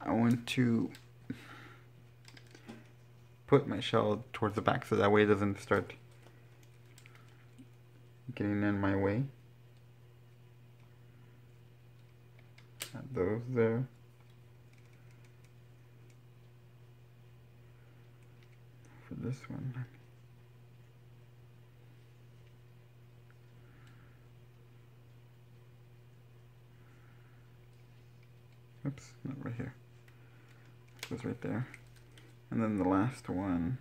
I want to put my shell towards the back so that way it doesn't start getting in my way. Add those there. For this one. Oops, not right here. It goes right there. And then the last one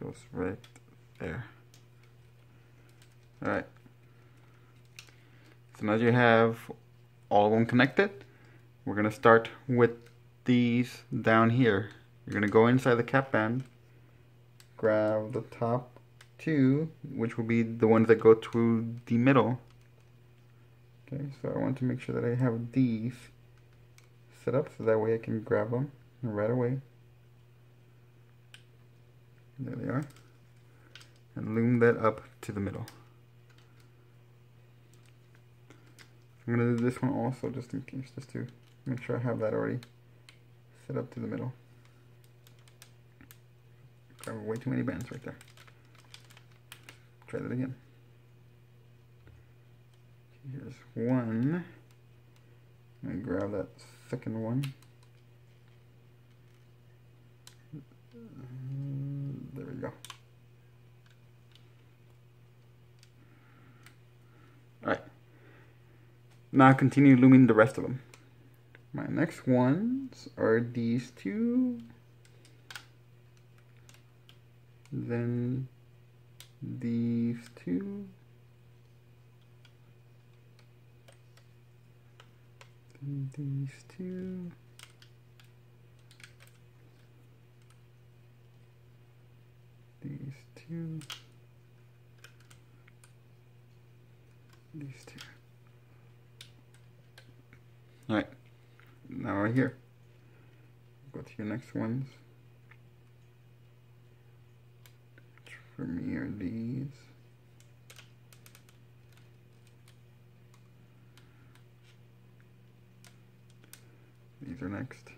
goes right there. Alright. So now that you have all of them connected, we're going to start with these down here. You're going to go inside the cap band, grab the top 2, which will be the ones that go to the middle. Okay, so I want to make sure that I have these set up so that way I can grab them right away. There they are. And loom that up to the middle. I'm going to do this one also just in case, just to make sure I have that already set up to the middle. I have way too many bands right there. Try that again. Here's one. I'm gonna grab that second one. There we go. Alright. Now continue looming the rest of them. My next ones are these two. Then these two. Then these two. These two. These two. Alright. Now right here. Go to your next ones. Which for me are these. These are next.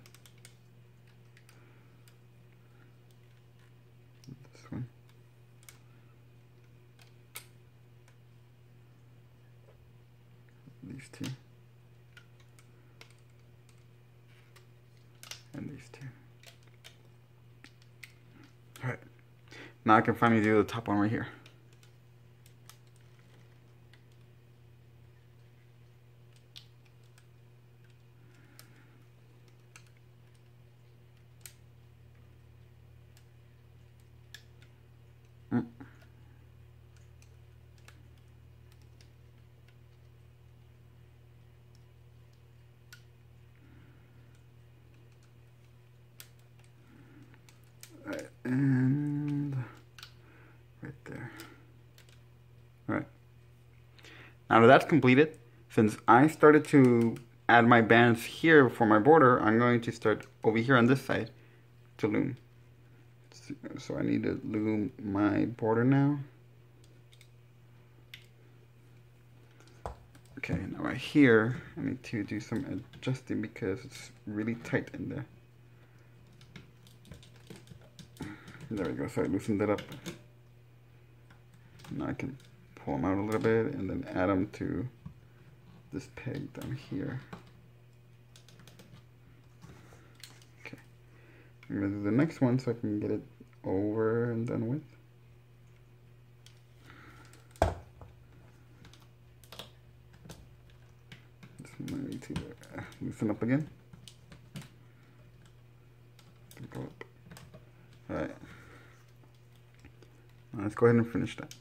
This one. These two. And these two. Alright. Now I can finally do the top one right here. And right there. Alright. Now that that's completed, since I started to add my bands here for my border, I'm going to start over here on this side to loom. So I need to loom my border now. Okay, now right here, I need to do some adjusting because it's really tight in there. There we go, so I loosened it up. Now I can pull them out a little bit and then add them to this peg down here. Okay, I'm gonna do the next one so I can get it over and done with. This one I need to loosen up again. Go up. Alright. Let's go ahead and finish that.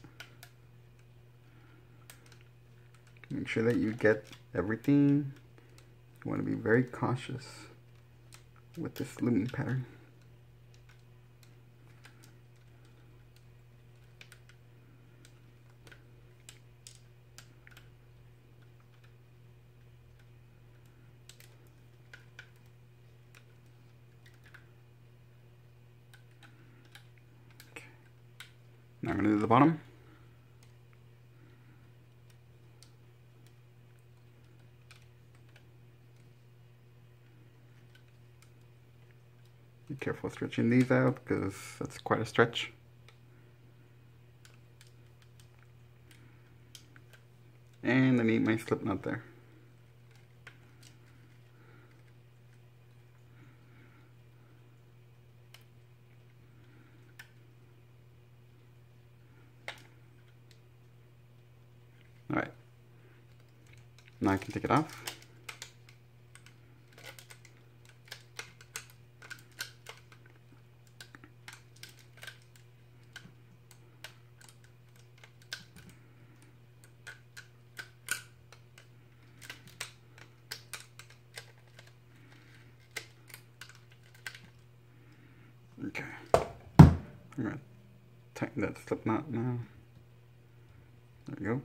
Make sure that you get everything. You want to be very cautious with this looming pattern. Now I'm going to do the bottom. Be careful stretching these out because that's quite a stretch. And I need my slip knot there. Alright, now I can take it off. Okay, I'm going to tighten that slip knot now. There we go.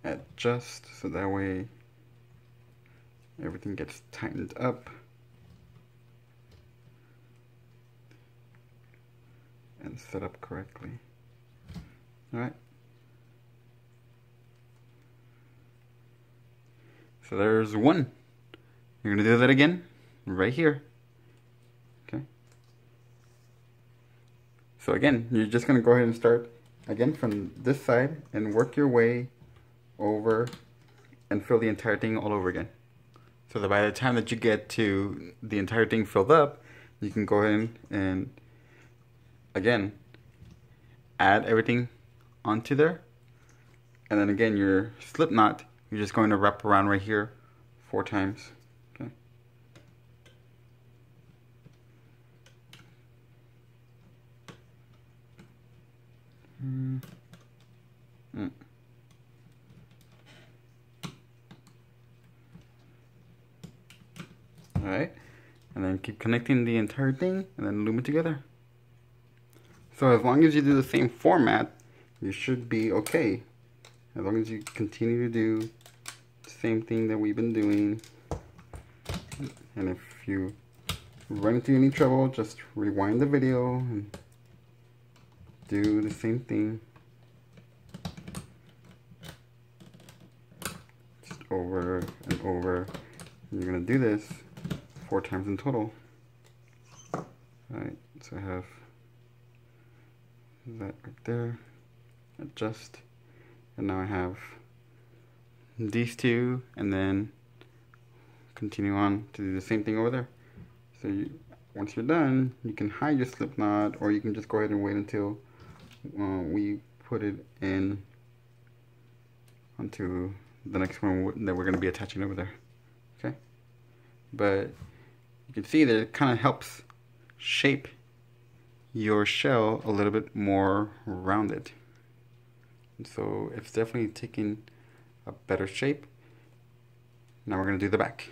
Adjust so that way everything gets tightened up and set up correctly. Alright. So there's one. You're going to do that again right here. Okay. So again, you're just going to go ahead and start again from this side and work your way over and fill the entire thing all over again. So that by the time that you get to the entire thing filled up, you can go ahead and again add everything onto there. And then again, your slip knot, you're just going to wrap around right here 4 times. Okay. Alright, and then keep connecting the entire thing and then loom it together. So as long as you do the same format, you should be okay. As long as you continue to do the same thing that we've been doing. And if you run into any trouble, just rewind the video and do the same thing. Just over and over. And you're going to do this 4 times in total. Alright, so I have that right there. Adjust. And now I have these 2, and then continue on to do the same thing over there. So once you're done, you can hide your slip knot, or you can just go ahead and wait until we put it in onto the next one that we're going to be attaching over there. Okay, but you can see that it kind of helps shape your shell a little bit more rounded. So it's definitely taking a better shape. Now we're going to do the back.